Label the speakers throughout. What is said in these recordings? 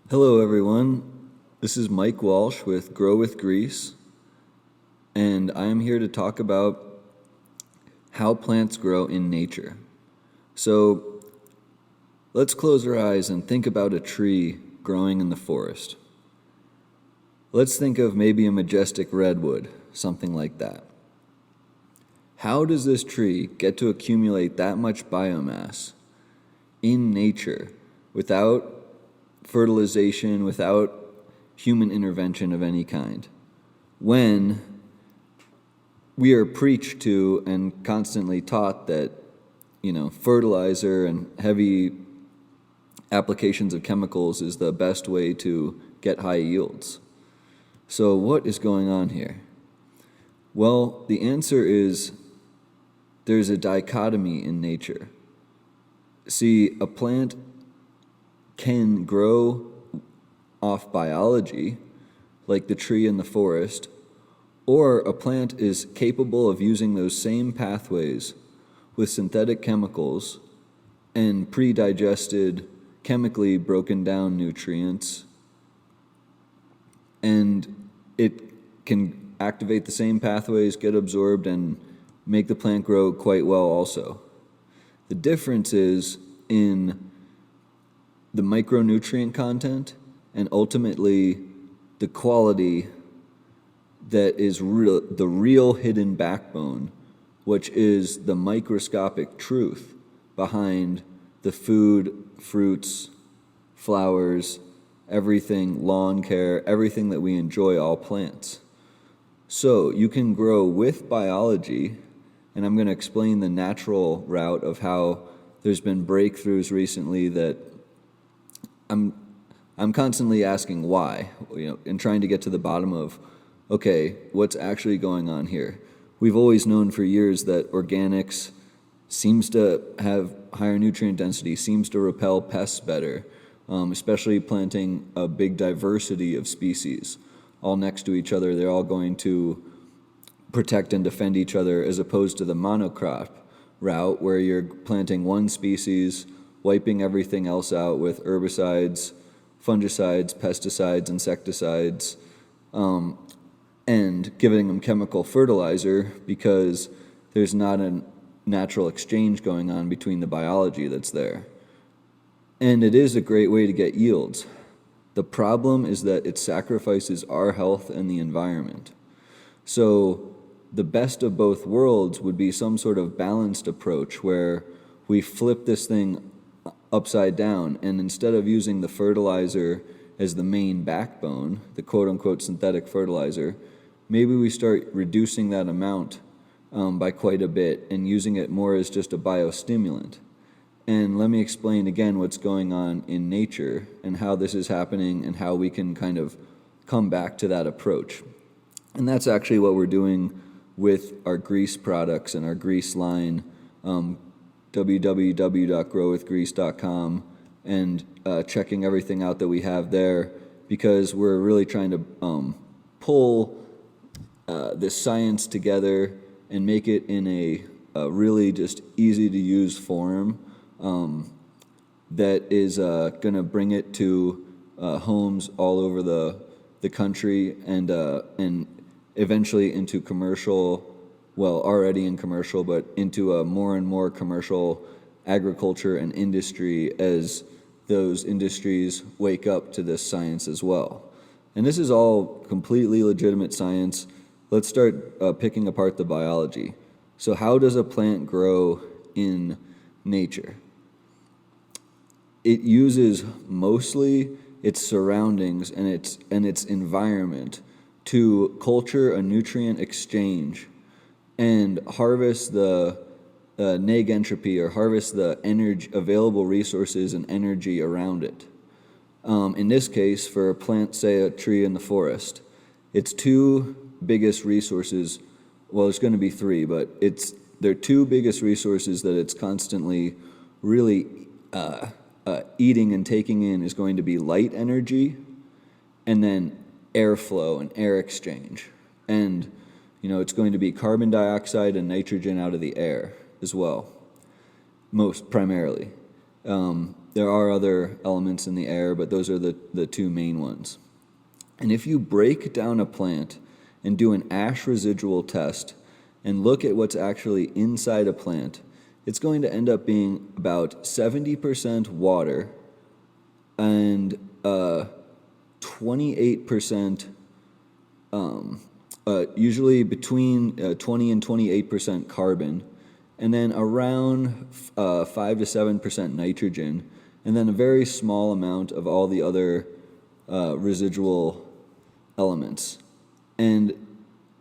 Speaker 1: Hello, everyone. This is Mike Walsh with Grow with Grease, and I am here to talk about how plants grow in nature. So, let's close our eyes and think about a tree growing in the forest. Let's think of maybe a majestic redwood, something like that. How does this tree get to accumulate that much biomass in nature without fertilization, without human intervention of any kind, when we are preached to and constantly taught that, fertilizer and heavy applications of chemicals is the best way to get high yields? So, what is going on here? Well, the answer is there's a dichotomy in nature. See, a plant can grow off biology, like the tree in the forest, or a plant is capable of using those same pathways with synthetic chemicals and pre-digested, chemically broken down nutrients, and it can activate the same pathways, get absorbed, and make the plant grow quite well also. The difference is in the micronutrient content and ultimately the quality that is the real hidden backbone, which is the microscopic truth behind the food, fruits, flowers, everything, lawn care, everything that we enjoy, all plants. So you can grow with biology, and I'm going to explain the natural route of how there's been breakthroughs recently that I'm constantly asking why, and trying to get to the bottom of, okay, what's actually going on here? We've always known for years that organics seems to have higher nutrient density, seems to repel pests better, especially planting a big diversity of species all next to each other. They're all going to protect and defend each other, as opposed to the monocrop route where you're planting one species, wiping everything else out with herbicides, fungicides, pesticides, insecticides, and giving them chemical fertilizer because there's not a natural exchange going on between the biology that's there. And it is a great way to get yields. The problem is that it sacrifices our health and the environment. So the best of both worlds would be some sort of balanced approach where we flip this thing upside down, and instead of using the fertilizer as the main backbone, the quote-unquote synthetic fertilizer, maybe we start reducing that amount by quite a bit and using it more as just a biostimulant. And let me explain again what's going on in nature and how this is happening and how we can kind of come back to that approach. And that's actually what we're doing with our grease products and our grease line, www.growwithgrease.com, and checking everything out that we have there, because we're really trying to pull this science together and make it in a really just easy to use form that is going to bring it to homes all over the country, and eventually into commercial, well, already in commercial, but into a more and more commercial agriculture and industry as those industries wake up to this science as well. And this is all completely legitimate science. Let's start picking apart the biology. So how does a plant grow in nature? It uses mostly its surroundings and its environment to culture a nutrient exchange and harvest the neg entropy, or harvest the energy, available resources and energy around it. In this case, for a plant, say a tree in the forest, its two biggest resources, well, it's going to be three, but their two biggest resources that it's constantly really eating and taking in is going to be light energy and then airflow and air exchange. And, it's going to be carbon dioxide and nitrogen out of the air as well, most primarily. There are other elements in the air, but those are the two main ones. And if you break down a plant and do an ash residual test and look at what's actually inside a plant, it's going to end up being about 70% water and 28%, usually between 20 and 28% carbon, and then around 5 to 7% nitrogen, and then a very small amount of all the other residual elements. And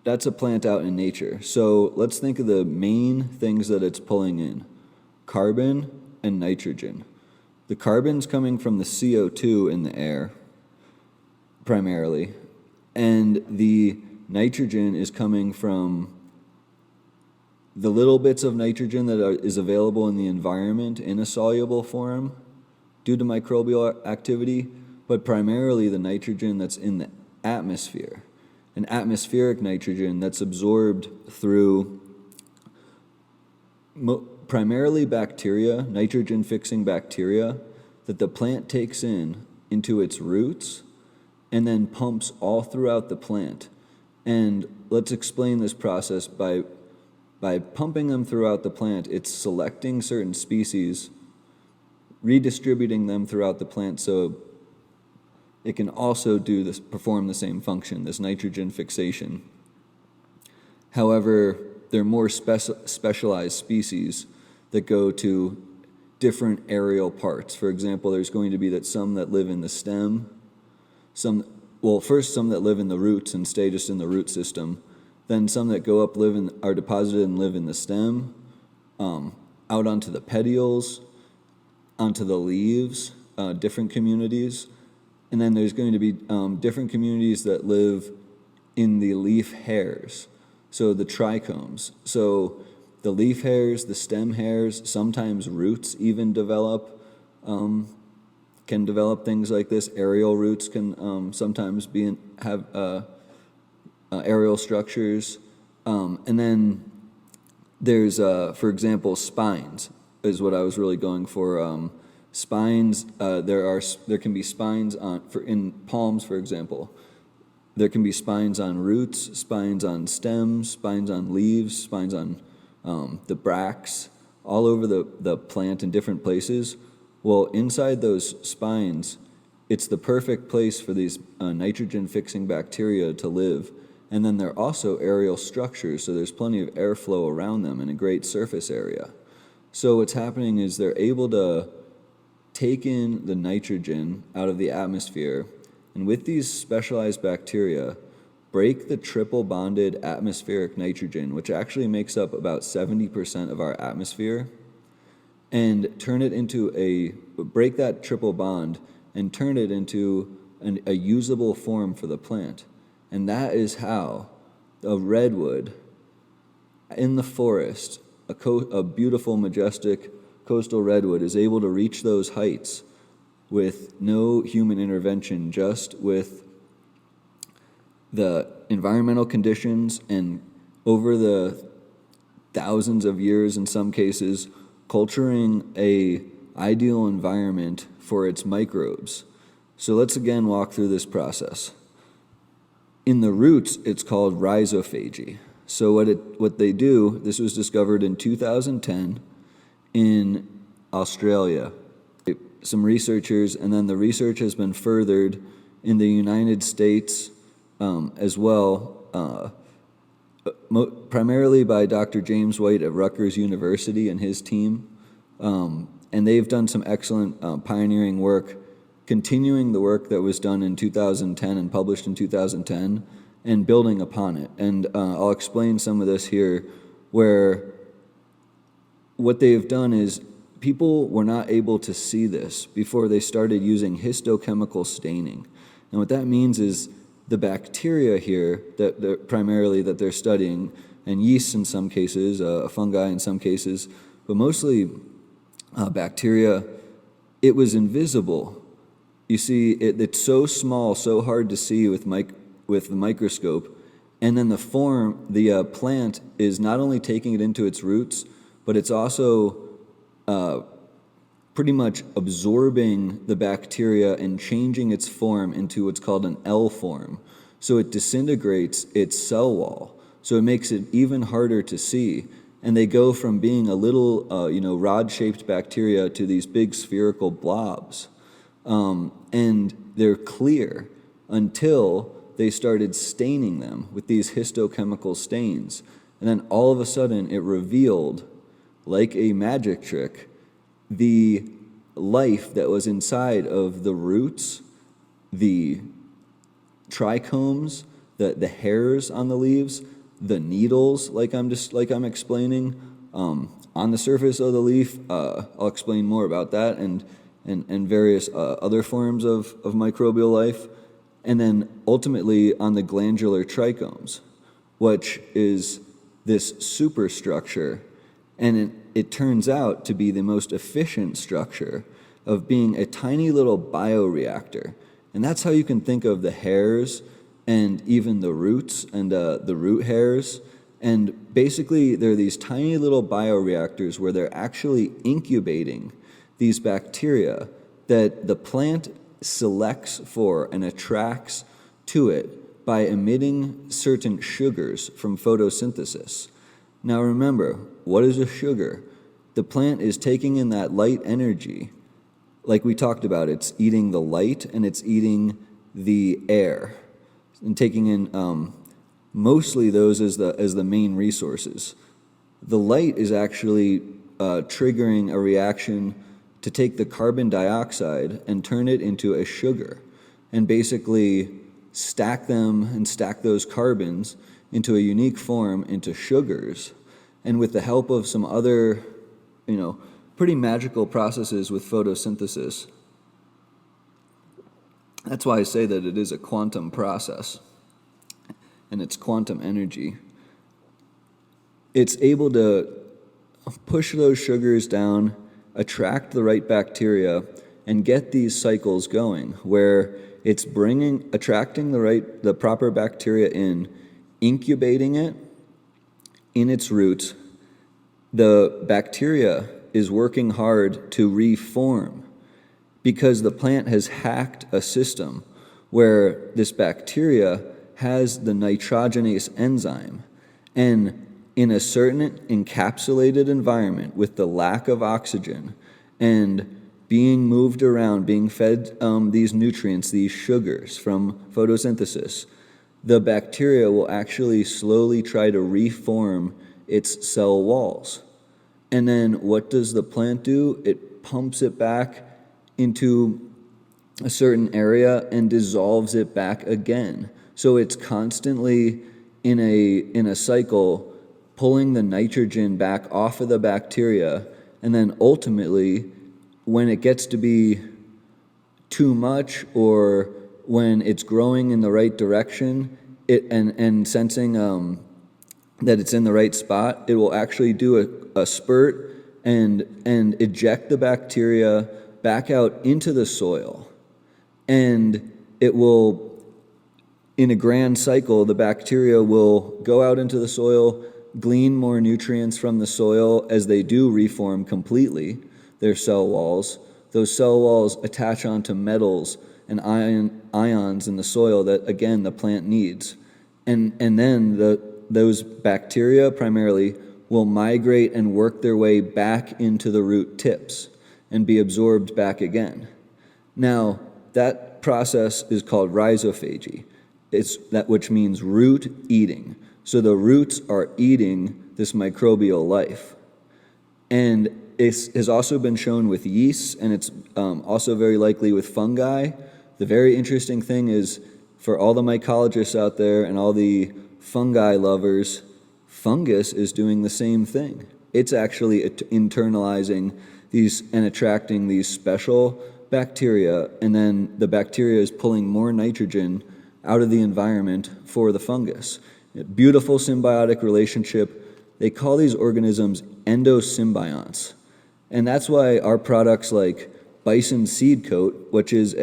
Speaker 1: that's a plant out in nature. So let's think of the main things that it's pulling in: carbon and nitrogen. The carbon's coming from the CO2 in the air, primarily, and the nitrogen is coming from the little bits of nitrogen that is available in the environment in a soluble form due to microbial activity, but primarily the nitrogen that's in the atmosphere. And atmospheric nitrogen that's absorbed through primarily bacteria, nitrogen-fixing bacteria, that the plant takes into its roots and then pumps all throughout the plant. And let's explain this process by pumping them throughout the plant. It's selecting certain species, redistributing them throughout the plant so it can also perform the same function, this nitrogen fixation. However, there are more specialized species that go to different aerial parts. For example, there's going to be some that live in the stem, some that live in the roots and stay just in the root system, then some that go up, are deposited and live in the stem, out onto the petioles, onto the leaves, different communities. And then there's going to be different communities that live in the leaf hairs, so the trichomes. So the leaf hairs, the stem hairs, sometimes roots even can develop things like this. Aerial roots can sometimes have aerial structures. And then there's, for example, spines is what I was really going for. Spines, there can be spines in palms, for example. There can be spines on roots, spines on stems, spines on leaves, spines on the bracts, all over the plant in different places. Well, inside those spines, it's the perfect place for these nitrogen-fixing bacteria to live. And then they're also aerial structures, so there's plenty of airflow around them and a great surface area. So what's happening is they're able to take in the nitrogen out of the atmosphere, and with these specialized bacteria, break the triple bonded atmospheric nitrogen, which actually makes up about 70% of our atmosphere, and break that triple bond and turn it into a usable form for the plant. And that is how a redwood in the forest, a beautiful, majestic coastal redwood, is able to reach those heights with no human intervention, just with the environmental conditions and over the thousands of years, in some cases, culturing a ideal environment for its microbes. So let's again walk through this process. In the roots, it's called rhizophagy. So what they do, this was discovered in 2010 in Australia. Some researchers, and then the research has been furthered in the United States as well, primarily by Dr. James White at Rutgers University and his team. And they've done some excellent pioneering work, continuing the work that was done in 2010 and published in 2010, and building upon it. And I'll explain some of this here, where what they've done is people were not able to see this before they started using histochemical staining. And what that means is the bacteria here primarily that they're studying, and yeast in some cases, fungi in some cases, but mostly bacteria, it was invisible. You see, it's so small, so hard to see with the microscope, and then the plant is not only taking it into its roots, but it's also pretty much absorbing the bacteria and changing its form into what's called an L form. So it disintegrates its cell wall. So it makes it even harder to see. And they go from being a little, rod-shaped bacteria to these big spherical blobs. And they're clear until they started staining them with these histochemical stains. And then all of a sudden it revealed, like a magic trick, the life that was inside of the roots, the trichomes, the hairs on the leaves, the needles, like I'm explaining, on the surface of the leaf. I'll explain more about that and various other forms of microbial life. And then ultimately on the glandular trichomes, which is this superstructure. And it turns out to be the most efficient structure of being a tiny little bioreactor. And that's how you can think of the hairs and even the roots and the root hairs. And basically, they're these tiny little bioreactors where they're actually incubating these bacteria that the plant selects for and attracts to it by emitting certain sugars from photosynthesis. Now remember, what is a sugar? The plant is taking in that light energy. Like we talked about, it's eating the light and it's eating the air and taking in mostly those as the main resources. The light is actually triggering a reaction to take the carbon dioxide and turn it into a sugar and basically stack those carbons into a unique form into sugars. And with the help of some other, pretty magical processes with photosynthesis, that's why I say that it is a quantum process and it's quantum energy. It's able to push those sugars down, attract the right bacteria, and get these cycles going where it's attracting the proper bacteria in, incubating it in its roots. The bacteria is working hard to reform because the plant has hacked a system where this bacteria has the nitrogenase enzyme. And in a certain encapsulated environment with the lack of oxygen and being moved around, being fed these nutrients, these sugars from photosynthesis, the bacteria will actually slowly try to reform its cell walls. And then what does the plant do? It pumps it back into a certain area and dissolves it back again. So it's constantly in a cycle pulling the nitrogen back off of the bacteria, and then ultimately when it gets to be too much or when it's growing in the right direction and sensing that it's in the right spot, it will actually do a spurt and eject the bacteria back out into the soil. And it will, in a grand cycle, the bacteria will go out into the soil, glean more nutrients from the soil as they do reform completely their cell walls. Those cell walls attach onto metals and ions in the soil that, again, the plant needs. And then those bacteria primarily will migrate and work their way back into the root tips and be absorbed back again. Now, that process is called rhizophagy. It's that which means root eating. So the roots are eating this microbial life. And it has also been shown with yeasts, and it's also very likely with fungi. The very interesting thing is, for all the mycologists out there and all the fungi lovers, fungus is doing the same thing. It's actually internalizing these and attracting these special bacteria, and then the bacteria is pulling more nitrogen out of the environment for the fungus. Beautiful symbiotic relationship. They call these organisms endosymbionts. And that's why our products like Bison Seed Coat, which is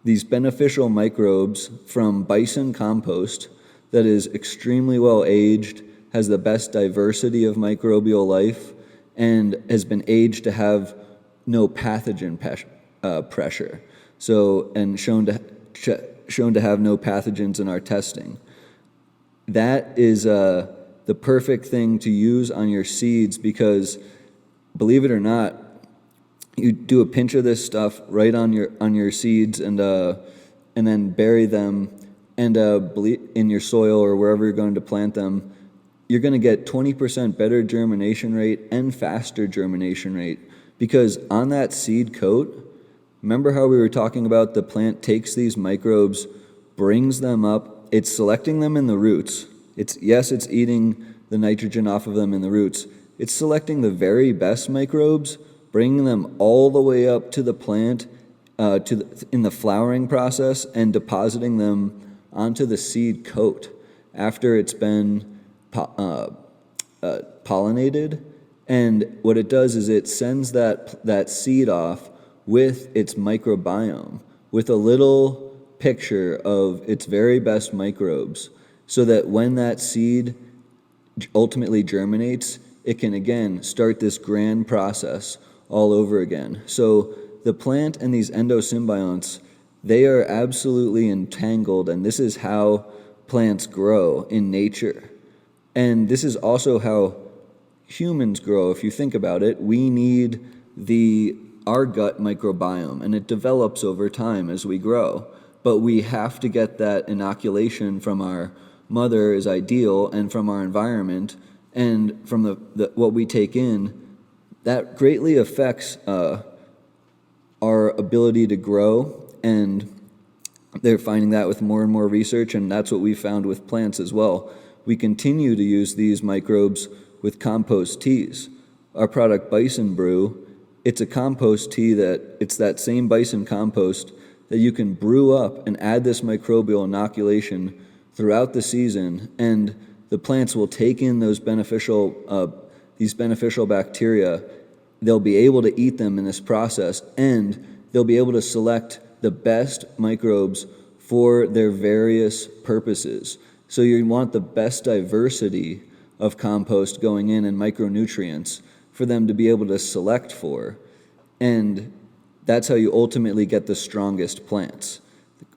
Speaker 1: these beneficial microbes from bison compost that is extremely well aged, has the best diversity of microbial life, and has been aged to have no pathogen pressure. So, and shown to have no pathogens in our testing. That is the perfect thing to use on your seeds because, believe it or not, you do a pinch of this stuff right on your seeds and then bury them and in your soil or wherever you're going to plant them. You're going to get 20% better germination rate and faster germination rate because on that seed coat, remember how we were talking about the plant takes these microbes, brings them up, it's selecting them in the roots. It's eating the nitrogen off of them in the roots. It's selecting the very best microbes, bringing them all the way up to the plant in the flowering process and depositing them onto the seed coat after it's been pollinated. And what it does is it sends that seed off with its microbiome, with a little picture of its very best microbes, so that when that seed ultimately germinates, it can again start this grand process all over again. So the plant and these endosymbionts, they are absolutely entangled, and this is how plants grow in nature. And this is also how humans grow. If you think about it, we need our gut microbiome, and it develops over time as we grow. But we have to get that inoculation from our mother is ideal, and from our environment, and from what we take in. That greatly affects our ability to grow, and they're finding that with more and more research, and that's what we found with plants as well. We continue to use these microbes with compost teas. Our product Bison Brew, it's a compost tea it's that same bison compost that you can brew up and add this microbial inoculation throughout the season, and the plants will take in these beneficial bacteria. They'll be able to eat them in this process, and they'll be able to select the best microbes for their various purposes. So you want the best diversity of compost going in and micronutrients for them to be able to select for. And that's how you ultimately get the strongest plants,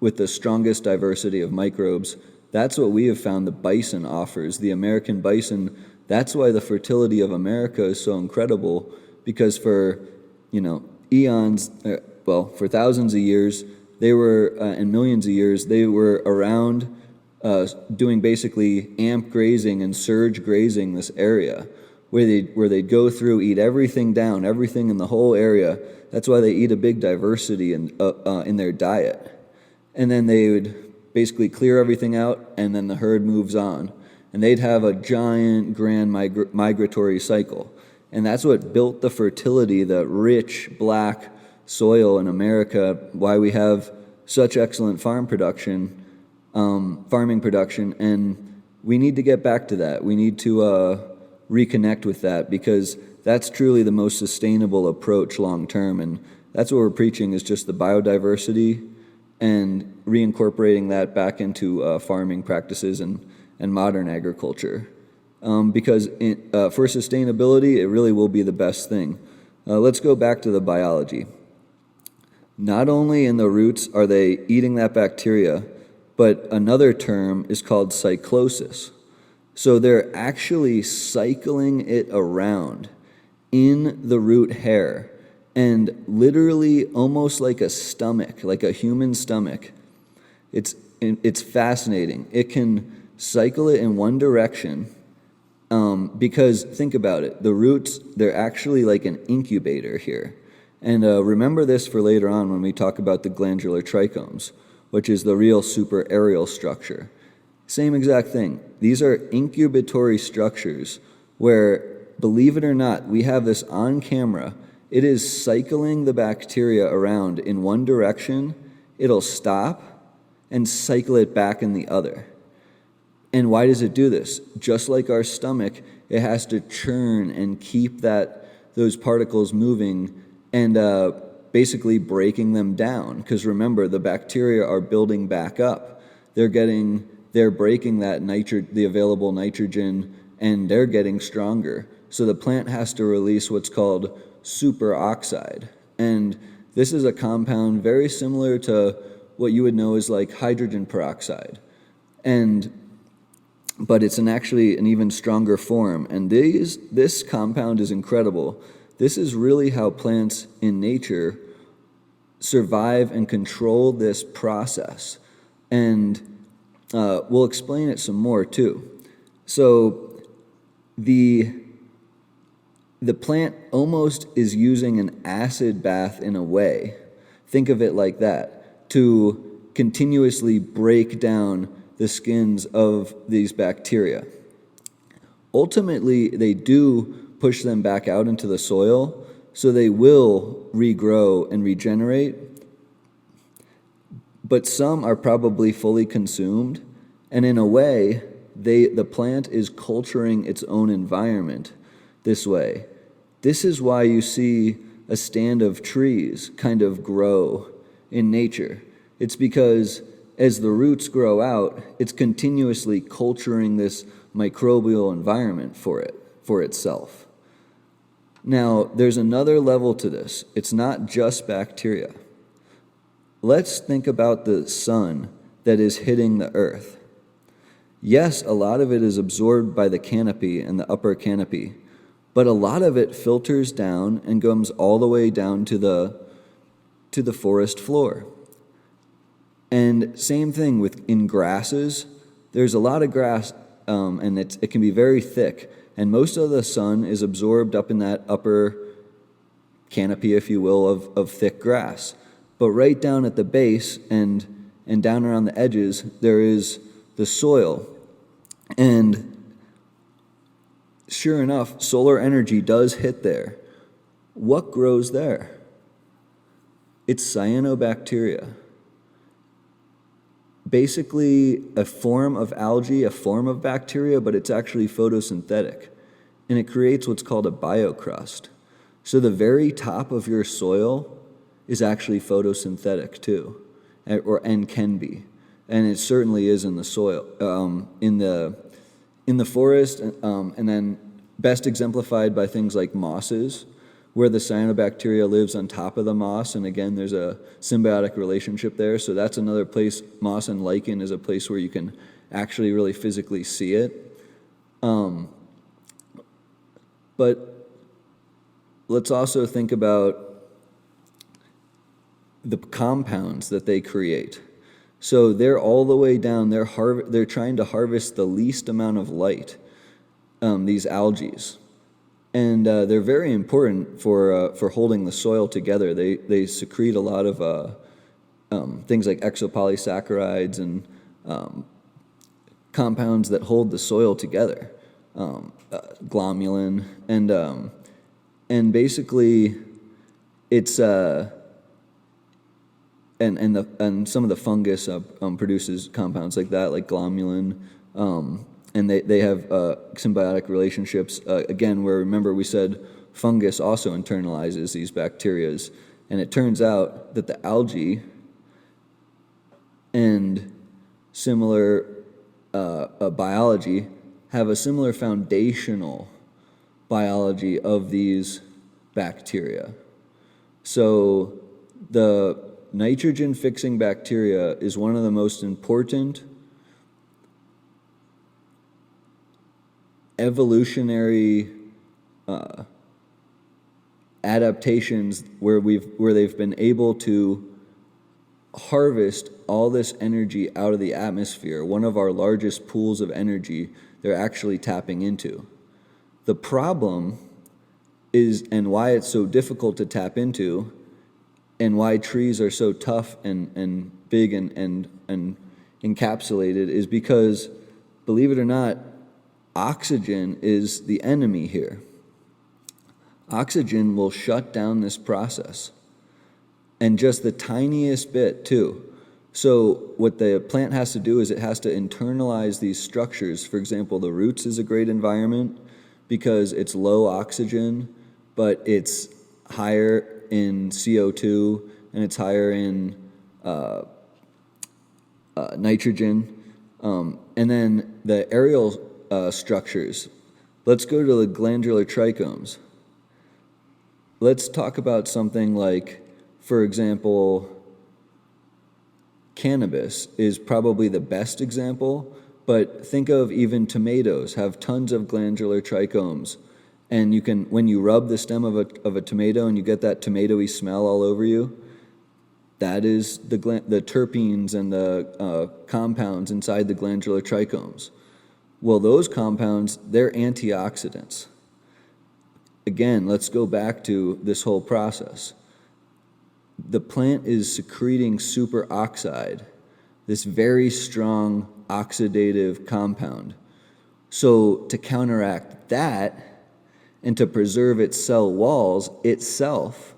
Speaker 1: with the strongest diversity of microbes. That's what we have found the bison offers, the American bison. That's why the fertility of America is so incredible, because for eons, for thousands of years, they were, and millions of years, they were around doing basically amp grazing and surge grazing this area, where they'd go through, eat everything down, everything in the whole area. That's why they eat a big diversity in their diet. And then they would basically clear everything out, and then the herd moves on. And they'd have a giant grand migratory cycle. And that's what built the fertility, the rich black soil in America, why we have such excellent farming production, and we need to get back to that. We need to reconnect with that, because that's truly the most sustainable approach long term, and that's what we're preaching, is just the biodiversity and reincorporating that back into farming practices and modern agriculture. Because for sustainability, it really will be the best thing. Let's go back to the biology. Not only in the roots are they eating that bacteria, but another term is called cyclosis. So they're actually cycling it around in the root hair, and literally almost like a stomach, like a human stomach. It's fascinating. It can cycle it in one direction, because think about it. The roots, they're actually like an incubator here. And remember this for later on when we talk about the glandular trichomes, which is the real superaerial structure. Same exact thing. These are incubatory structures where, believe it or not, we have this on camera. It is cycling the bacteria around in one direction. It'll stop and cycle it back in the other. And why does it do this? Just like our stomach, it has to churn and keep those particles moving and basically breaking them down. Because remember, the bacteria are building back up. They're breaking the available nitrogen, and they're getting stronger. So the plant has to release what's called superoxide. And this is a compound very similar to what you would know as like hydrogen peroxide. But it's actually an even stronger form. And this compound is incredible. This is really how plants in nature survive and control this process. And we'll explain it some more too. So the plant almost is using an acid bath in a way. Think of it like that, to continuously break down the skins of these bacteria. Ultimately, they do push them back out into the soil, so they will regrow and regenerate, but some are probably fully consumed, and in a way, the plant is culturing its own environment this way. This is why you see a stand of trees kind of grow in nature. It's because as the roots grow out, it's continuously culturing this microbial environment for itself. Now, there's another level to this. It's not just bacteria. Let's think about the sun that is hitting the earth. Yes, a lot of it is absorbed by the canopy and the upper canopy, but a lot of it filters down and comes all the way down to the forest floor. And same thing in grasses. There's a lot of grass, and it can be very thick, and most of the sun is absorbed up in that upper canopy, if you will, of thick grass. But right down at the base and down around the edges, there is the soil. And sure enough, solar energy does hit there. What grows there? It's cyanobacteria. Basically a form of algae, a form of bacteria, but it's actually photosynthetic. And it creates what's called a biocrust. So the very top of your soil is actually photosynthetic too, and can be. And it certainly is in the soil, in the forest, and then best exemplified by things like mosses, where the cyanobacteria lives on top of the moss, and again, there's a symbiotic relationship there. So that's another place. Moss and lichen is a place where you can actually really physically see it. But let's also think about the compounds that they create. So they're all the way down. They're trying to harvest the least amount of light. These algae. And they're very important for holding the soil together. They secrete a lot of things like exopolysaccharides and compounds that hold the soil together, glomalin, and basically it's and some of the fungus produces compounds like that, like glomalin. And they have symbiotic relationships, again, where remember we said fungus also internalizes these bacterias. And it turns out that the algae and similar biology have a similar foundational biology of these bacteria. So the nitrogen-fixing bacteria is one of the most important evolutionary adaptations where they've been able to harvest all this energy out of the atmosphere. One of our largest pools of energy they're actually tapping into. The problem is, and why it's so difficult to tap into, and why trees are so tough and big and encapsulated, is because, believe it or not, oxygen is the enemy here. Oxygen will shut down this process, and just the tiniest bit too. So what the plant has to do is it has to internalize these structures. For example, the roots is a great environment because it's low oxygen, but it's higher in CO2 and it's higher in nitrogen. And then the aerial structures. Let's go to the glandular trichomes. let's talk about something like, for example, cannabis is probably the best example, but think of even tomatoes have tons of glandular trichomes. And you can, when you rub the stem of a tomato and you get that tomatoey smell all over you, that is the terpenes and the compounds inside the glandular trichomes. Well, those compounds, they're antioxidants. Again, let's go back to this whole process. The plant is secreting superoxide, this very strong oxidative compound. So to counteract that and to preserve its cell walls itself,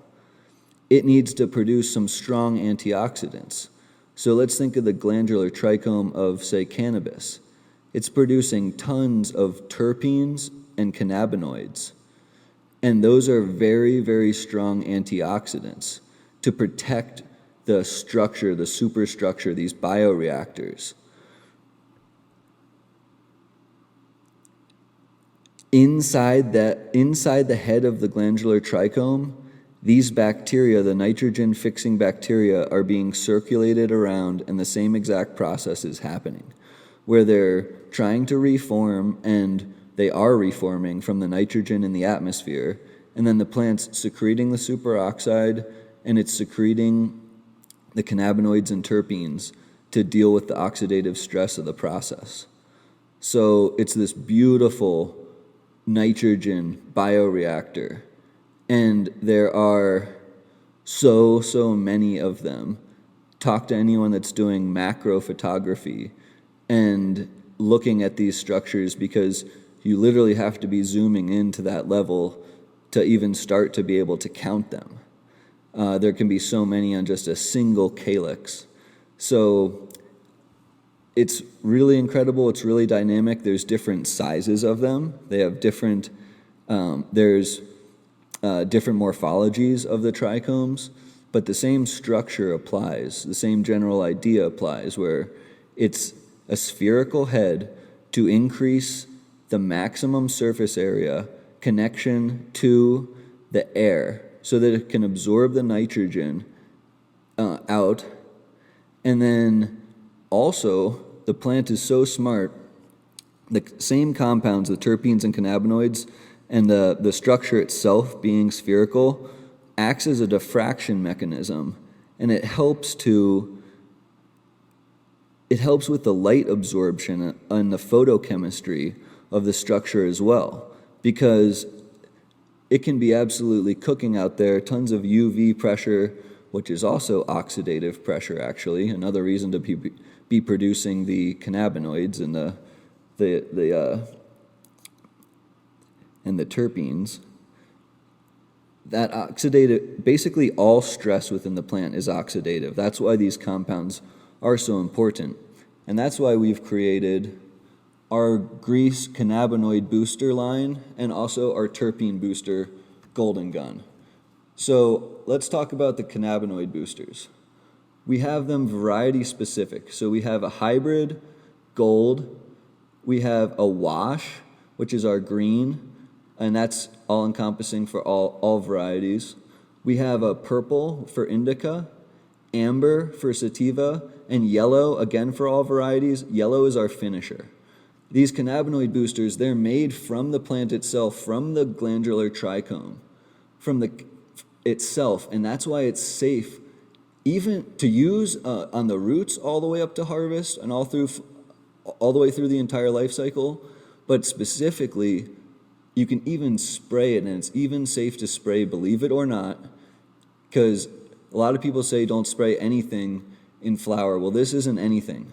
Speaker 1: it needs to produce some strong antioxidants. So let's think of the glandular trichome of, say, cannabis. It's producing tons of terpenes and cannabinoids. And those are very, very strong antioxidants to protect the structure, the superstructure, these bioreactors. Inside the head of the glandular trichome, these bacteria, the nitrogen-fixing bacteria, are being circulated around, and the same exact process is happening, where they're trying to reform, and they are reforming from the nitrogen in the atmosphere, and then the plant's secreting the superoxide, and it's secreting the cannabinoids and terpenes to deal with the oxidative stress of the process. So it's this beautiful nitrogen bioreactor, and there are so many of them. Talk to anyone that's doing macro photography and looking at these structures, because you literally have to be zooming into that level to even start to be able to count them. There can be so many on just a single calyx. So it's really incredible. It's really dynamic. There's different sizes of them. They have different, there's different morphologies of the trichomes, but the same structure applies. The same general idea applies, where it's a spherical head to increase the maximum surface area connection to the air so that it can absorb the nitrogen out. And then also, the plant is so smart, the same compounds, the terpenes and cannabinoids, and the structure itself being spherical, acts as a diffraction mechanism, and it helps with the light absorption and the photochemistry of the structure as well, because it can be absolutely cooking out there, tons of UV pressure, which is also oxidative pressure, actually, another reason to be producing the cannabinoids and the terpenes. That oxidative, basically all stress within the plant is oxidative. That's why these compounds are so important. And that's why we've created our Grease cannabinoid booster line and also our terpene booster Golden Gun. So let's talk about the cannabinoid boosters. We have them variety specific. So we have a hybrid gold, we have a wash, which is our green, and that's all encompassing for all varieties. We have a purple for indica, amber for sativa, and yellow, again for all varieties. Yellow is our finisher. These cannabinoid boosters, they're made from the plant itself, from the glandular trichome, from the itself, and that's why it's safe even to use on the roots all the way up to harvest and all the way through the entire life cycle. But specifically, you can even spray it, and it's even safe to spray, believe it or not, because a lot of people say don't spray anything in flower. Well, this isn't anything.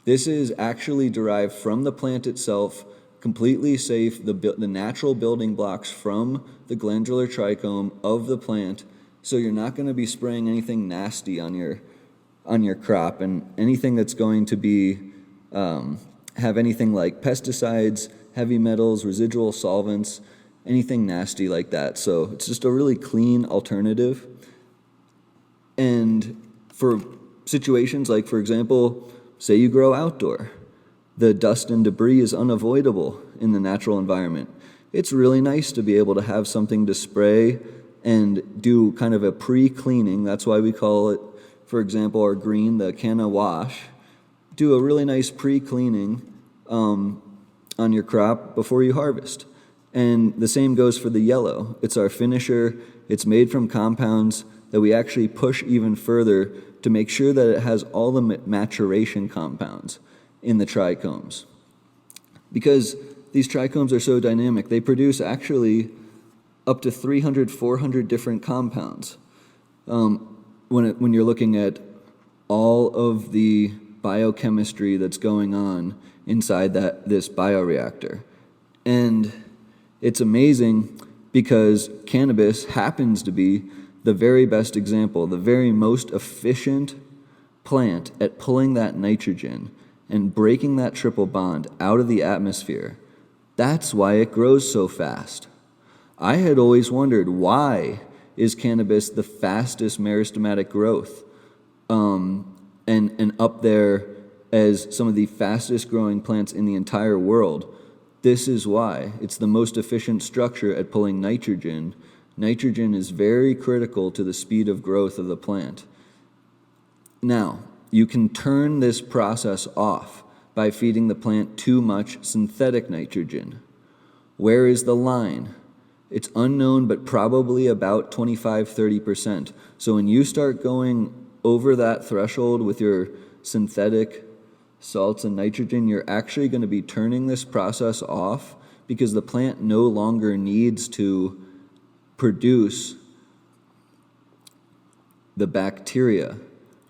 Speaker 1: This is actually derived from the plant itself, completely safe, the natural building blocks from the glandular trichome of the plant. So you're not going to be spraying anything nasty on your crop, and anything that's going to be have anything like pesticides, heavy metals, residual solvents, anything nasty like that. So it's just a really clean alternative. And for situations like, for example, say you grow outdoor, the dust and debris is unavoidable in the natural environment. It's really nice to be able to have something to spray and do kind of a pre-cleaning. That's why we call it, for example, our green, the canna wash. Do a really nice pre-cleaning on your crop before you harvest. And the same goes for the yellow. It's our finisher. It's made from compounds that we actually push even further to make sure that it has all the maturation compounds in the trichomes. Because these trichomes are so dynamic, they produce actually up to 300, 400 different compounds when you're looking at all of the biochemistry that's going on inside this bioreactor. And it's amazing because cannabis happens to be the very best example, the very most efficient plant at pulling that nitrogen and breaking that triple bond out of the atmosphere. That's why it grows so fast. I had always wondered, why is cannabis the fastest meristematic growth and up there as some of the fastest growing plants in the entire world? This is why. It's the most efficient structure at pulling nitrogen. Nitrogen is very critical to the speed of growth of the plant. Now, you can turn this process off by feeding the plant too much synthetic nitrogen. Where is the line? It's unknown, but probably about 25-30%. So when you start going over that threshold with your synthetic salts and nitrogen, you're actually going to be turning this process off because the plant no longer needs to produce the bacteria.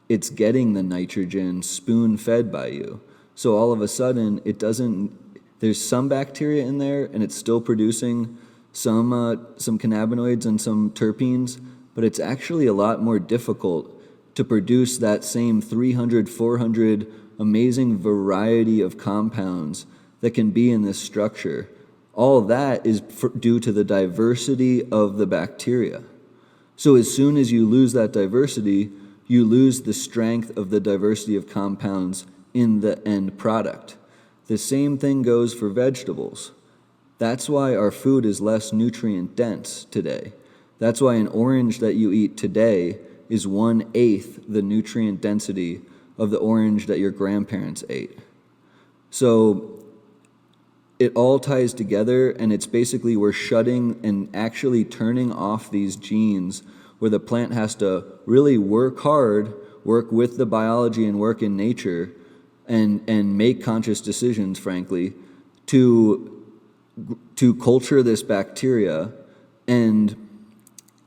Speaker 1: It's getting the nitrogen spoon-fed by you. So all of a sudden, there's some bacteria in there, and it's still producing some cannabinoids and some terpenes, but it's actually a lot more difficult to produce that same 300, 400 amazing variety of compounds that can be in this structure. All of that is due to the diversity of the bacteria. So as soon as you lose that diversity, you lose the strength of the diversity of compounds in the end product. The same thing goes for vegetables. That's why our food is less nutrient dense today. That's why an orange that you eat today is 1/8 the nutrient density of the orange that your grandparents ate. So it all ties together, and it's basically we're shutting and actually turning off these genes where the plant has to really work hard, work with the biology and work in nature, and make conscious decisions, frankly, to culture this bacteria. And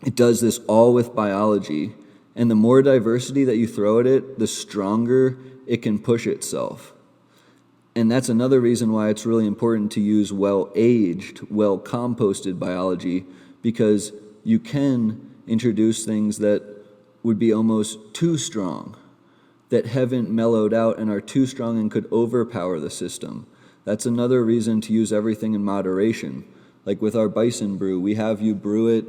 Speaker 1: it does this all with biology. And the more diversity that you throw at it, the stronger it can push itself. And that's another reason why it's really important to use well-aged, well-composted biology, because you can introduce things that would be almost too strong, that haven't mellowed out and are too strong and could overpower the system. That's another reason to use everything in moderation. Like with our bison brew, we have you brew it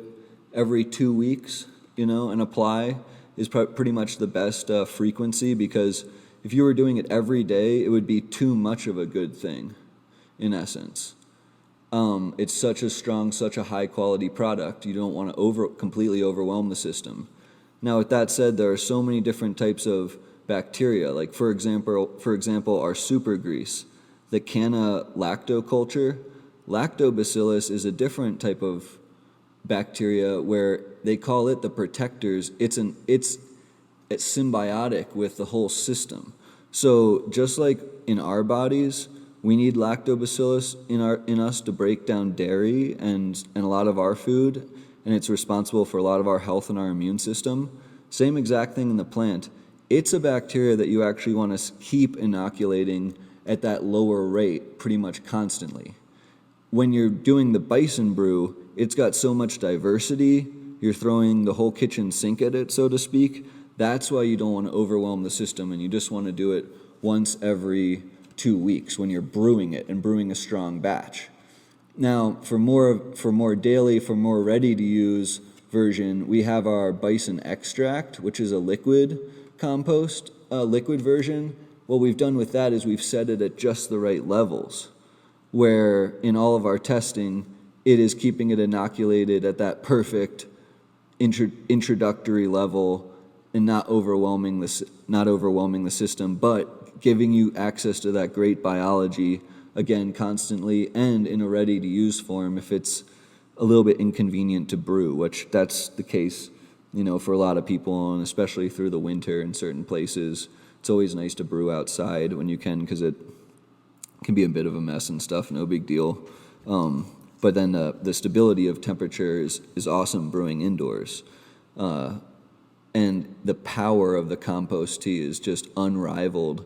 Speaker 1: every 2 weeks, and apply is pretty much the best frequency, because if you were doing it every day, it would be too much of a good thing, in essence. It's such a strong, such a high-quality product. You don't want to completely overwhelm the system. Now, with that said, there are so many different types of bacteria. Like, for example, our super grease, the canna lactoculture. Lactobacillus is a different type of bacteria where they call it the protectors. It's symbiotic with the whole system. So just like in our bodies, we need lactobacillus in us to break down dairy and a lot of our food, and it's responsible for a lot of our health and our immune system. Same exact thing in the plant. It's a bacteria that you actually want to keep inoculating at that lower rate pretty much constantly. When you're doing the bison brew, it's got so much diversity, you're throwing the whole kitchen sink at it, so to speak. That's why you don't want to overwhelm the system, and you just want to do it once every 2 weeks when you're brewing it and brewing a strong batch. Now, for more daily, for more ready-to-use version, we have our bison extract, which is a liquid compost, liquid version. What we've done with that is we've set it at just the right levels, where in all of our testing, it is keeping it inoculated at that perfect introductory level and not overwhelming the system, but giving you access to that great biology again constantly and in a ready-to-use form if it's a little bit inconvenient to brew, which that's the case, for a lot of people, and especially through the winter in certain places. It's always nice to brew outside when you can because it can be a bit of a mess and stuff, no big deal. But then the stability of temperature is awesome brewing indoors. And the power of the compost tea is just unrivaled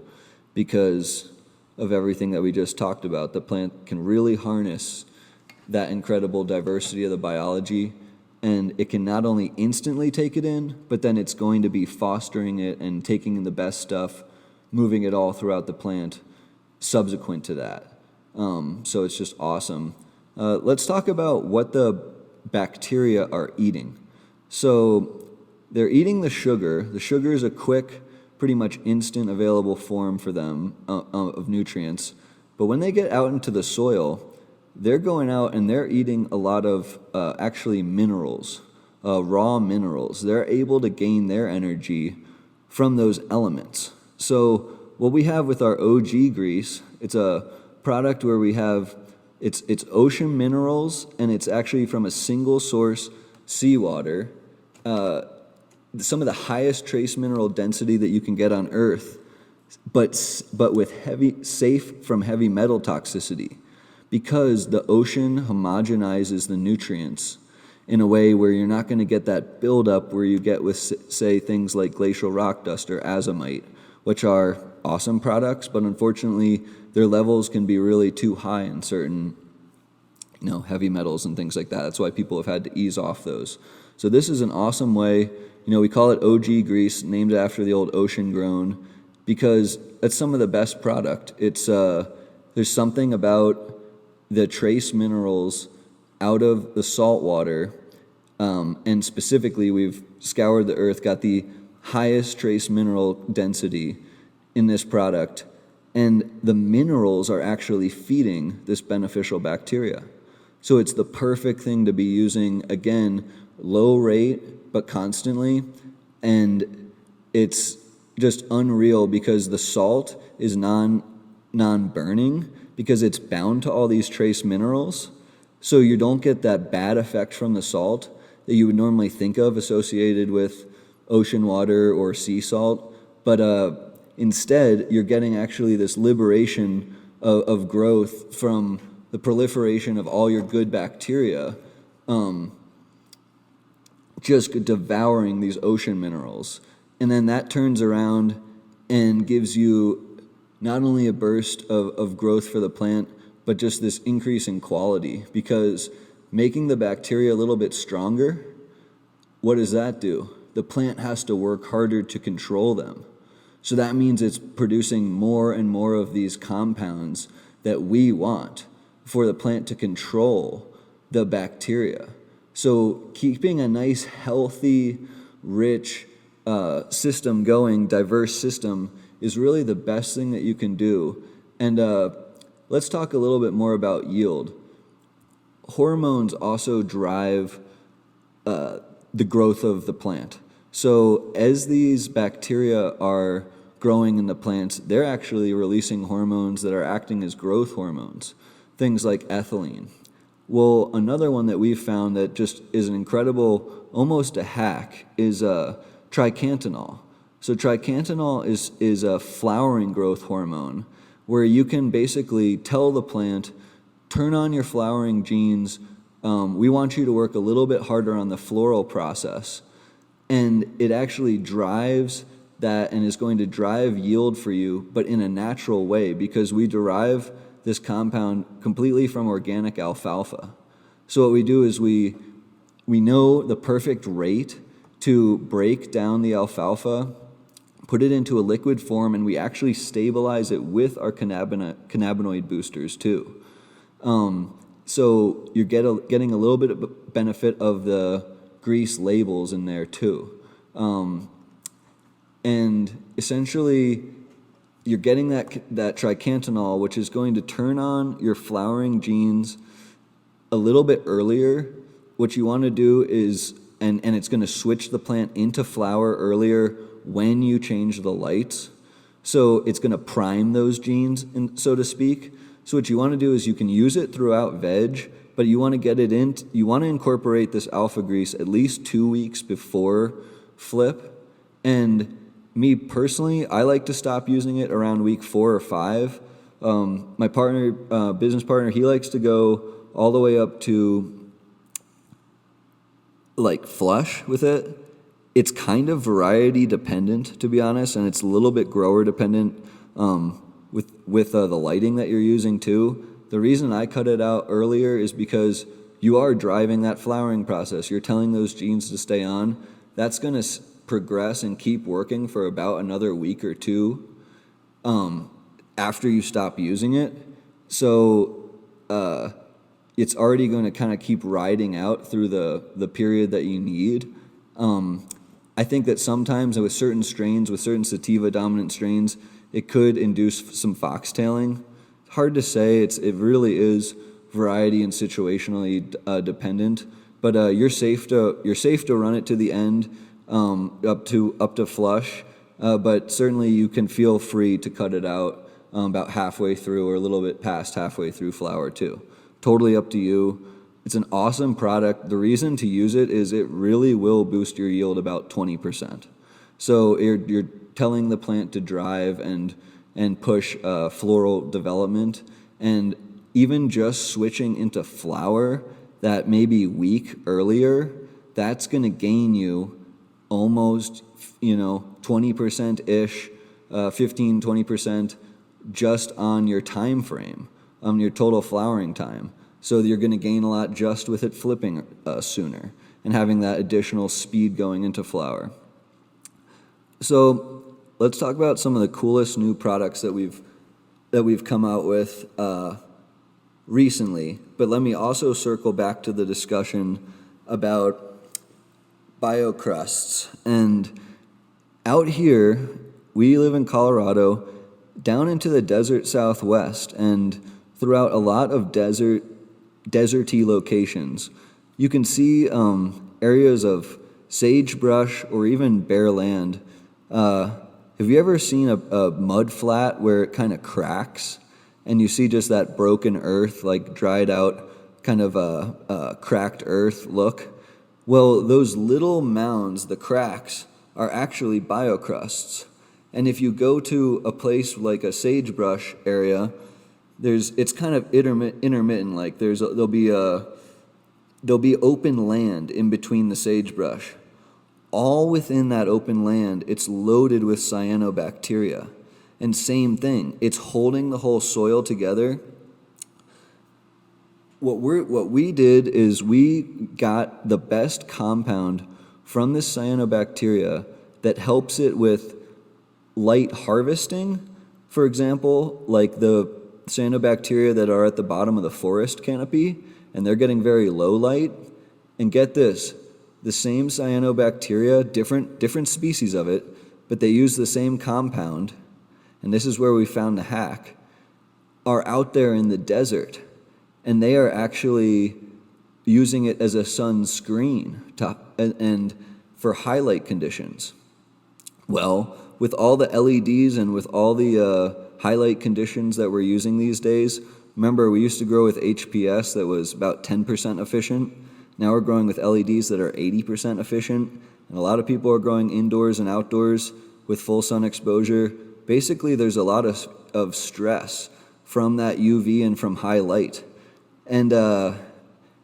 Speaker 1: because of everything that we just talked about. The plant can really harness that incredible diversity of the biology, and it can not only instantly take it in, but then it's going to be fostering it and taking the best stuff, moving it all throughout the plant subsequent to that. So it's just awesome. Let's talk about what the bacteria are eating. So they're eating the sugar. The sugar is a quick, pretty much instant available form for them of nutrients. But when they get out into the soil, they're going out and they're eating a lot of actually minerals, raw minerals. They're able to gain their energy from those elements. So what we have with our OG grease, it's a product where we have it's ocean minerals, and it's actually from a single source, seawater. Some of the highest trace mineral density that you can get on Earth, but with safe from heavy metal toxicity, because the ocean homogenizes the nutrients in a way where you're not going to get that buildup where you get with, say, things like glacial rock dust or azomite, which are awesome products, but unfortunately their levels can be really too high in certain heavy metals and things like that. That's why people have had to ease off those. So this is an awesome way. We call it OG grease, named after the old ocean grown, because it's some of the best product. It's there's something about the trace minerals out of the salt water, and specifically we've scoured the earth, got the highest trace mineral density in this product, and the minerals are actually feeding this beneficial bacteria. So it's the perfect thing to be using, again, low rate but constantly, and it's just unreal because the salt is non-burning because it's bound to all these trace minerals, so you don't get that bad effect from the salt that you would normally think of associated with ocean water or sea salt, but instead you're getting actually this liberation of growth from the proliferation of all your good bacteria, just devouring these ocean minerals. And then that turns around and gives you not only a burst of growth for the plant, but just this increase in quality, because making the bacteria a little bit stronger, what does that do? The plant has to work harder to control them. So that means it's producing more and more of these compounds that we want for the plant to control the bacteria. So keeping a nice, healthy, rich system going, diverse system, is really the best thing that you can do. And let's talk a little bit more about yield. Hormones also drive the growth of the plant. So as these bacteria are growing in the plants, they're actually releasing hormones that are acting as growth hormones, things like ethylene. Well, another one that we've found that just is an incredible, almost a hack, is tricantanol. So tricantanol is a flowering growth hormone where you can basically tell the plant, turn on your flowering genes. We want you to work a little bit harder on the floral process. And it actually drives that and is going to drive yield for you, but in a natural way, because we derive this compound completely from organic alfalfa. So what we do is we know the perfect rate to break down the alfalfa, put it into a liquid form, and we actually stabilize it with our cannabinoid boosters too. So you're getting a little bit of benefit of the grease labels in there too. And essentially, you're getting that tricantanol, which is going to turn on your flowering genes a little bit earlier. What you want to do is and it's going to switch the plant into flower earlier when you change the lights. So it's going to prime those genes, so to speak. So what you want to do is you can use it throughout veg, but you want to get it in. You want to incorporate this alpha grease at least 2 weeks before flip. And me personally, I like to stop using it around week 4 or 5. My partner, business partner, he likes to go all the way up to like flush with it. It's kind of variety dependent, to be honest, and it's a little bit grower dependent with the lighting that you're using too. The reason I cut it out earlier is because you are driving that flowering process. You're telling those genes to stay on. That's going to progress and keep working for about another week or 2 after you stop using it. So it's already going to kind of keep riding out through the period that you need. I think that sometimes with certain strains, with certain sativa dominant strains, it could induce some foxtailing. Hard to say. It really is variety and situationally dependent. But you're safe to run it to the end, up to flush. But certainly you can feel free to cut it out about halfway through or a little bit past halfway through flower too. Totally up to you. It's an awesome product. The reason to use it is it really will boost your yield about 20%. So you're telling the plant to drive and push floral development, and even just switching into flower that maybe week earlier, that's going to gain you almost 20%-ish, 15-20% just on your time frame, your total flowering time. So you're going to gain a lot just with it flipping sooner and having that additional speed going into flower. So let's talk about some of the coolest new products that we've come out with recently. But let me also circle back to the discussion about biocrusts. And out here, we live in Colorado, down into the desert Southwest, and throughout a lot of deserty locations, you can see areas of sagebrush or even bare land. Have you ever seen a mud flat where it kind of cracks and you see just that broken earth, like dried out kind of a cracked earth look? Well, those little mounds, the cracks, are actually biocrusts. And if you go to a place like a sagebrush area, it's kind of intermittent. Like there'll be open land in between the sagebrush. All within that open land, it's loaded with cyanobacteria. And same thing, it's holding the whole soil together. What we did is we got the best compound from this cyanobacteria that helps it with light harvesting. For example, like the cyanobacteria that are at the bottom of the forest canopy, and they're getting very low light. And get this, the same cyanobacteria, different species of it, but they use the same compound, and this is where we found the hack, are out there in the desert, and they are actually using it as a sunscreen and for highlight conditions. Well, with all the LEDs and with all the highlight conditions that we're using these days, remember we used to grow with HPS that was about 10% efficient. Now we're growing with LEDs that are 80% efficient, and a lot of people are growing indoors and outdoors with full sun exposure. Basically, there's a lot of stress from that UV and from high light. And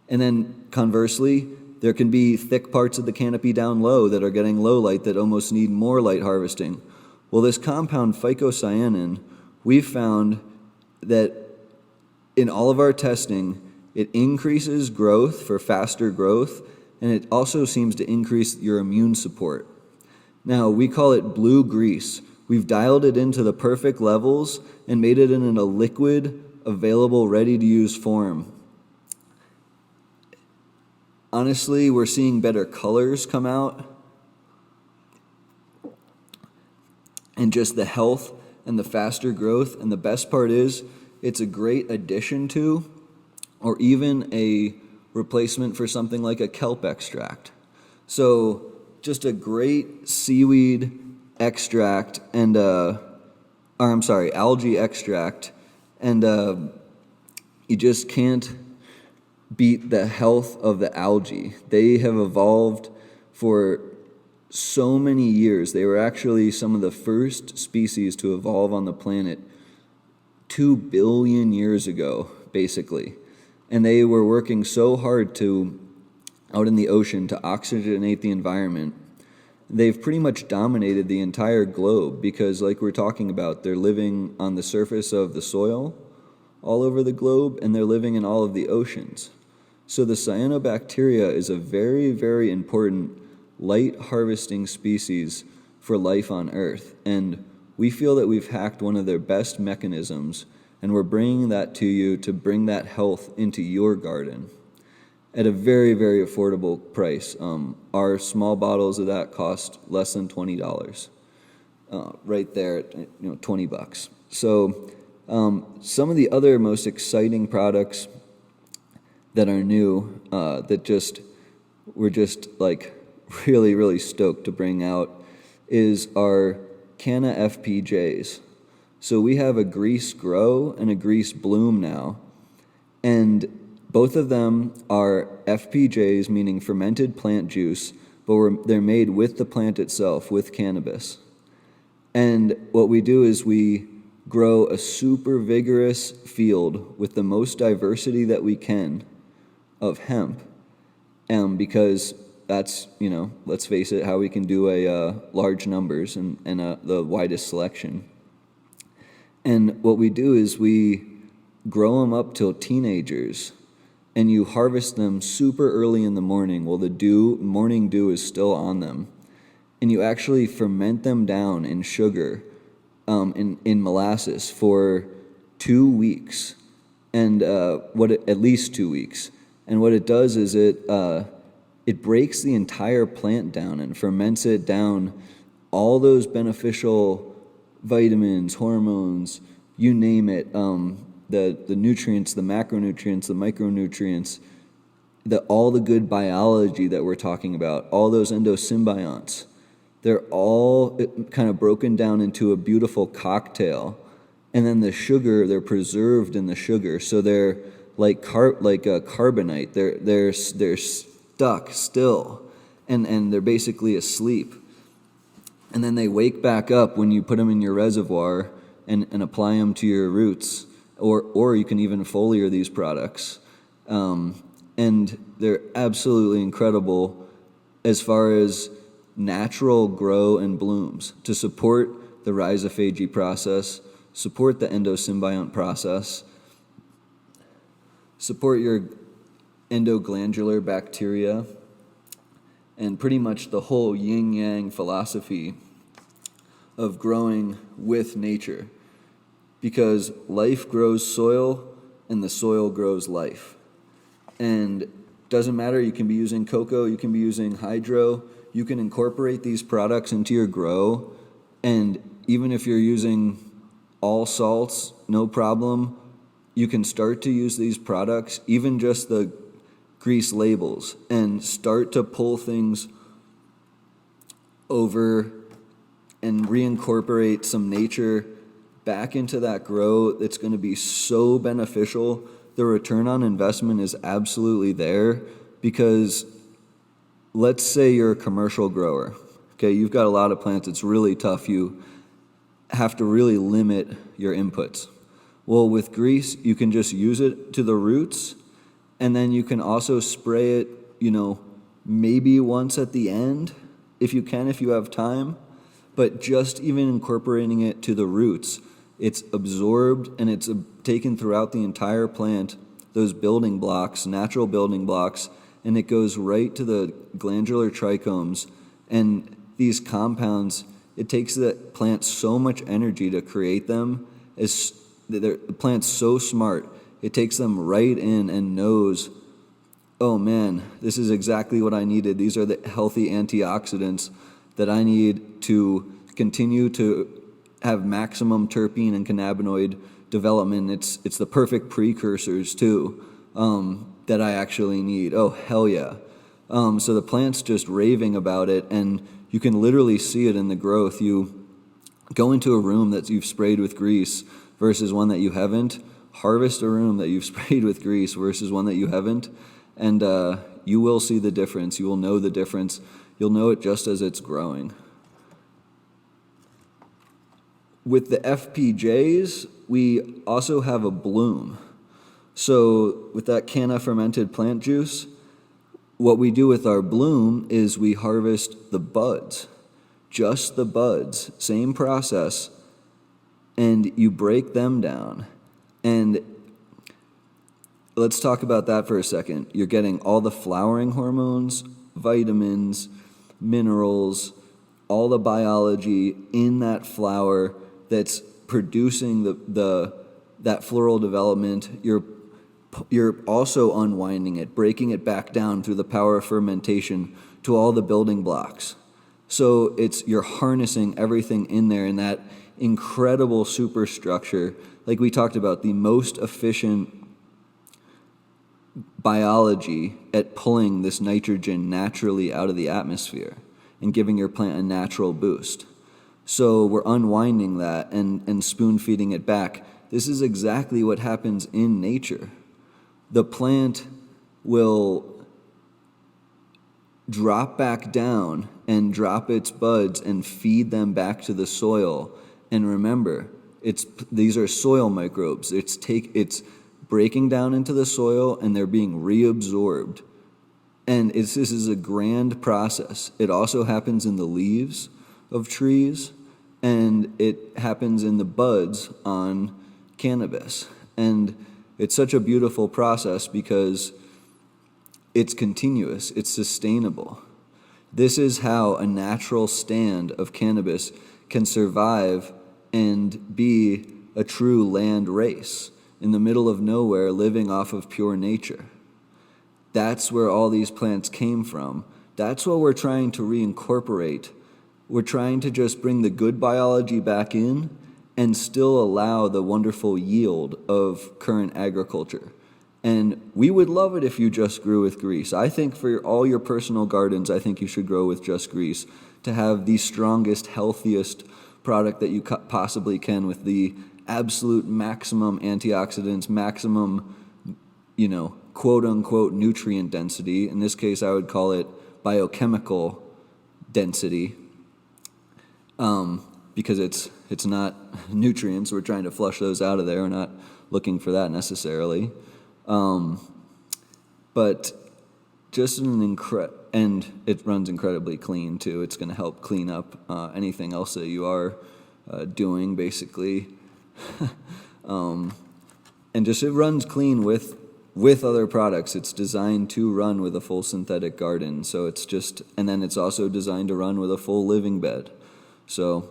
Speaker 1: then conversely, there can be thick parts of the canopy down low that are getting low light that almost need more light harvesting. Well, this compound phycocyanin, we've found that in all of our testing, it increases growth for faster growth, and it also seems to increase your immune support. Now, we call it blue grease. We've dialed it into the perfect levels and made it in a liquid, available, ready-to-use form. Honestly, we're seeing better colors come out, and just the health and the faster growth. And the best part is, it's a great addition to, or even a replacement for something like a kelp extract. So just a great seaweed extract and, algae extract, and you just can't beat the health of the algae. They have evolved for so many years. They were actually some of the first species to evolve on the planet 2 billion years ago, basically. And they were working so hard out in the ocean to oxygenate the environment. They've pretty much dominated the entire globe because, like we're talking about, they're living on the surface of the soil all over the globe, and they're living in all of the oceans. So the cyanobacteria is a very, very important light harvesting species for life on Earth. And we feel that we've hacked one of their best mechanisms, and we're bringing that to you to bring that health into your garden at a very, very affordable price. Our small bottles of that cost less than $20, right there at $20. So some of the other most exciting products that are new we're just like really, really stoked to bring out is our Canna FPJs. So we have a grease grow and a grease bloom now, and both of them are FPJs, meaning fermented plant juice, but they're made with the plant itself, with cannabis. And what we do is we grow a super vigorous field with the most diversity that we can of hemp, because that's, let's face it, how we can do large numbers and the widest selection. And what we do is we grow them up till teenagers, and you harvest them super early in the morning while the morning dew is still on them. And you actually ferment them down in sugar, in molasses for 2 weeks, and at least 2 weeks. And what it does is it breaks the entire plant down and ferments it down, all those beneficial vitamins, hormones, you name it, the nutrients, the macronutrients, the micronutrients, all the good biology that we're talking about, all those endosymbionts, they're all kind of broken down into a beautiful cocktail. And then the sugar, they're preserved in the sugar, so they're like a carbonite. They're stuck still, and they're basically asleep. And then they wake back up when you put them in your reservoir and apply them to your roots, or you can even foliar these products. And they're absolutely incredible as far as natural grow and blooms to support the rhizophagy process, support the endosymbiont process, support your endoglandular bacteria, and pretty much the whole yin-yang philosophy of growing with nature. Because life grows soil, and the soil grows life. And doesn't matter, you can be using cocoa, you can be using hydro, you can incorporate these products into your grow, and even if you're using all salts, no problem, you can start to use these products, even just the grease labels, and start to pull things over and reincorporate some nature back into that grow. That's going to be so beneficial. The return on investment is absolutely there, because let's say you're a commercial grower. Okay, you've got a lot of plants. It's really tough. You have to really limit your inputs. Well, with grease, you can just use it to the roots, and then you can also spray it, maybe once at the end, if you have time. But just even incorporating it to the roots, it's absorbed and it's taken throughout the entire plant, those building blocks, natural building blocks, and it goes right to the glandular trichomes. And these compounds, it takes the plant so much energy to create them. The plant's so smart, it takes them right in and knows, oh man, this is exactly what I needed. These are the healthy antioxidants that I need to continue to have maximum terpene and cannabinoid development. It's the perfect precursors too, that I actually need. Oh, hell yeah. So the plant's just raving about it, and you can literally see it in the growth. You go into a room that you've sprayed with grease versus one that you haven't. Harvest a room that you've sprayed with grease versus one that you haven't, and you will see the difference. You will know the difference. You'll know it just as it's growing. With the FPJs, we also have a bloom. So with that canna fermented plant juice, what we do with our bloom is we harvest the buds, just the buds, same process, and you break them down. And let's talk about that for a second. You're getting all the flowering hormones, vitamins, minerals, all the biology in that flower that's producing that floral development. You're also unwinding it, breaking it back down through the power of fermentation to all the building blocks. So you're harnessing everything in there in that incredible superstructure. Like we talked about, the most efficient biology at pulling this nitrogen naturally out of the atmosphere and giving your plant a natural boost. So we're unwinding that and spoon feeding it back. This is exactly what happens in nature. The plant will drop back down and drop its buds and feed them back to the soil. And remember, these are soil microbes. It's breaking down into the soil and they're being reabsorbed. And this is a grand process. It also happens in the leaves of trees, and it happens in the buds on cannabis. And it's such a beautiful process because it's continuous, it's sustainable. This is how a natural stand of cannabis can survive and be a true land race in the middle of nowhere, living off of pure nature. That's where all these plants came from. That's what we're trying to reincorporate. We're trying to just bring the good biology back in and still allow the wonderful yield of current agriculture. And we would love it if you just grew with grease. I think for all your personal gardens, I think you should grow with just grease to have the strongest, healthiest product that you possibly can, with the absolute maximum antioxidants, maximum, quote unquote nutrient density. In this case, I would call it biochemical density, because it's not nutrients. We're trying to flush those out of there. We're not looking for that necessarily. But just and it runs incredibly clean too. It's going to help clean up anything else that you are doing, basically. And just it runs clean with other products. It's designed to run with a full synthetic garden. So and then it's also designed to run with a full living bed. So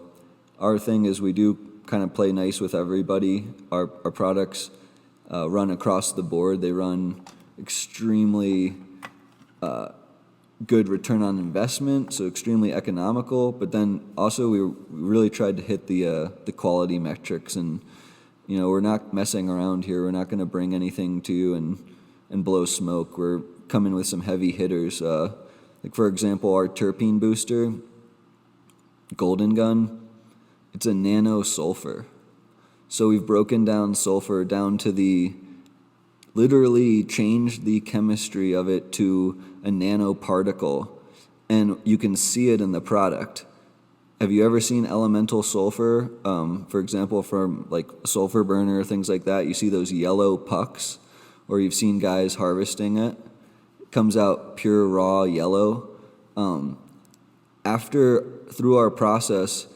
Speaker 1: our thing is we do kind of play nice with everybody. Our products run across the board. They run extremely good return on investment, so extremely economical. But then also we really tried to hit the quality metrics, and we're not messing around here. We're not going to bring anything to you and blow smoke. We're coming with some heavy hitters. Like for example, our terpene booster, Golden Gun, it's a nano sulfur. So we've broken down sulfur down to literally changed the chemistry of it to a nanoparticle, and you can see it in the product. Have you ever seen elemental sulfur? For example, from like a sulfur burner, things like that, you see those yellow pucks, or you've seen guys harvesting it. It comes out pure raw yellow. Through our process,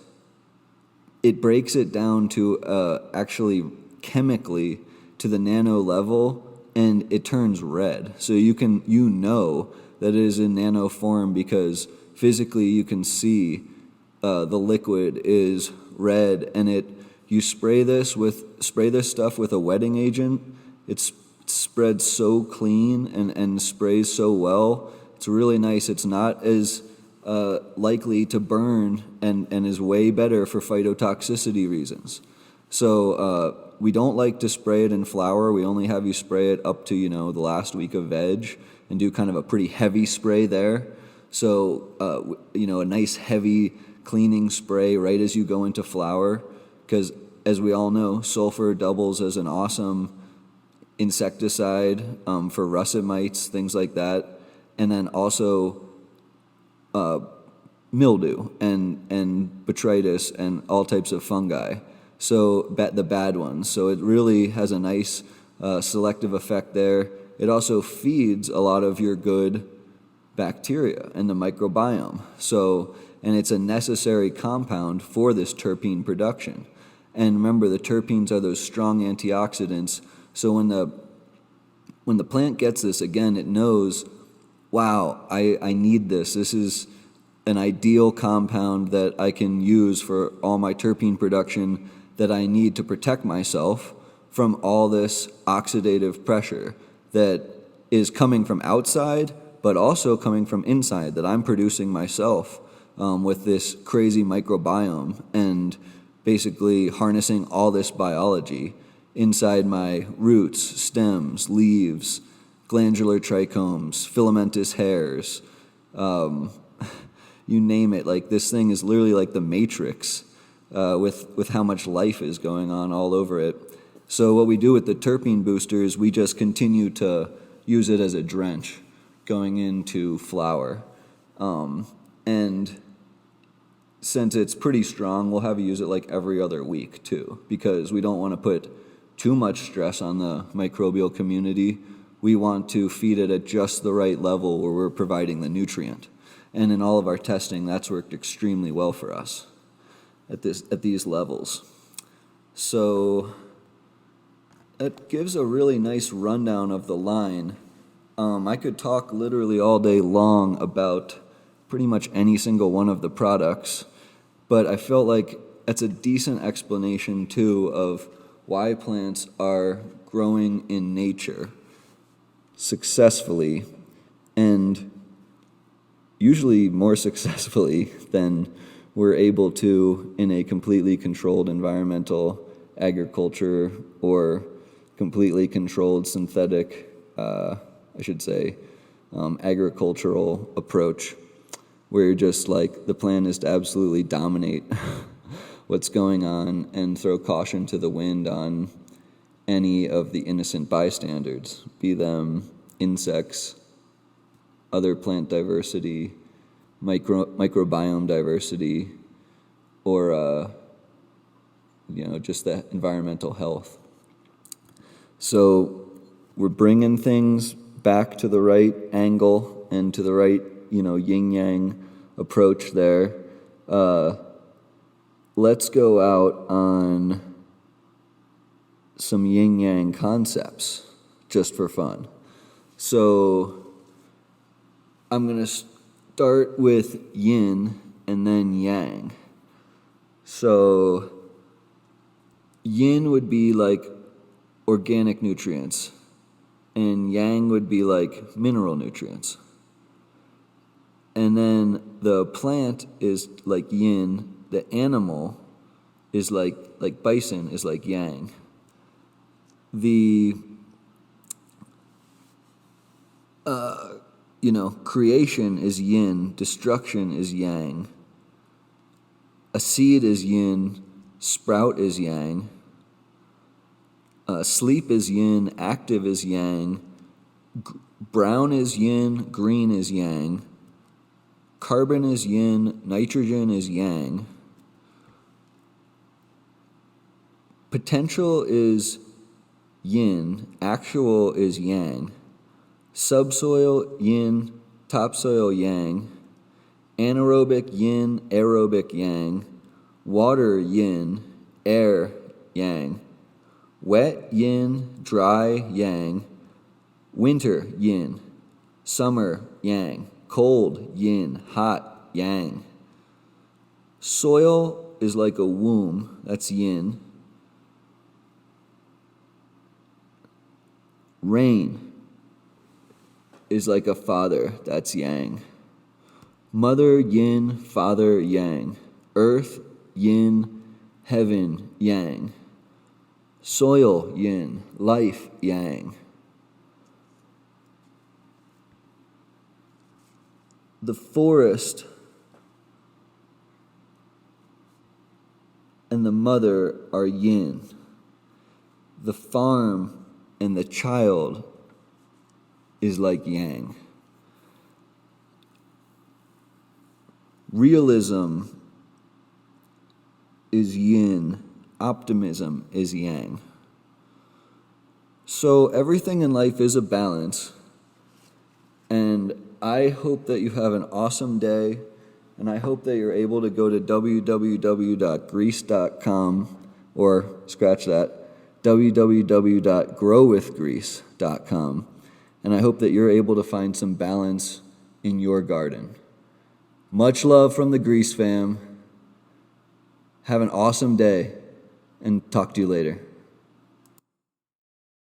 Speaker 1: it breaks it down to actually chemically to the nano level, and it turns red. So you know that it is in nano form because physically you can see the liquid is red, and you spray this stuff with a wetting agent. It spreads so clean and sprays so well. It's really nice. It's not as likely to burn and is way better for phytotoxicity reasons. So we don't like to spray it in flower. We only have you spray it up to the last week of veg, and do kind of a pretty heavy spray there. So, a nice heavy cleaning spray right as you go into flower, because as we all know, sulfur doubles as an awesome insecticide for russet mites, things like that, and then also mildew and botrytis and all types of fungi. So the bad ones. So it really has a nice selective effect there. It also feeds a lot of your good bacteria and the microbiome. And it's a necessary compound for this terpene production. And remember, the terpenes are those strong antioxidants. So when the plant gets this, again, it knows, wow, I need this. This is an ideal compound that I can use for all my terpene production that I need to protect myself from all this oxidative pressure that is coming from outside, but also coming from inside that I'm producing myself with this crazy microbiome and basically harnessing all this biology inside my roots, stems, leaves, glandular trichomes, filamentous hairs, you name it. Like, this thing is literally like the Matrix with how much life is going on all over it. So what we do with the terpene booster is we just continue to use it as a drench going into flower. And since it's pretty strong, we'll have you use it like every other week too, because we don't want to put too much stress on the microbial community. We want to feed it at just the right level where we're providing the nutrient. And in all of our testing, that's worked extremely well for us at these levels. So that gives a really nice rundown of the line. I could talk literally all day long about pretty much any single one of the products, but I felt like that's a decent explanation too of why plants are growing in nature successfully, and usually more successfully than we're able to in a completely controlled environmental agriculture or completely controlled synthetic, agricultural approach, where you're just like, the plan is to absolutely dominate what's going on and throw caution to the wind on any of the innocent bystanders, be them insects, other plant diversity, microbiome diversity, or just the environmental health. So we're bringing things back to the right angle and to the right, yin-yang approach there. Let's go out on some yin-yang concepts just for fun. So I'm going to start with yin and then yang. So yin would be like organic nutrients, and yang would be like mineral nutrients. And then the plant is like yin, the animal is like bison is like yang. The creation is yin, destruction is yang. A seed is yin, sprout is yang. Sleep is yin, active is yang. Brown is yin, green is yang. Carbon is yin, nitrogen is yang. Potential is yin, actual is yang. Subsoil yin, topsoil yang. Anaerobic yin, aerobic yang. Water yin, air yang. Wet yin, dry yang. Winter yin. Summer yang. Cold yin, hot yang. Soil is like a womb, that's yin. Rain is like a father, that's yang. Mother yin, father yang. Earth yin, heaven yang. Soil yin, life yang. The forest and the mother are yin. The farm and the child is like yang. Realism is yin, optimism is yang. So everything in life is a balance, and I hope that you have an awesome day, and I hope that you're able to go to www.greece.com, or scratch that, www.growwithgreece.com, and I hope that you're able to find some balance in your garden. Much love from the Greece fam. Have an awesome day, and talk to you later.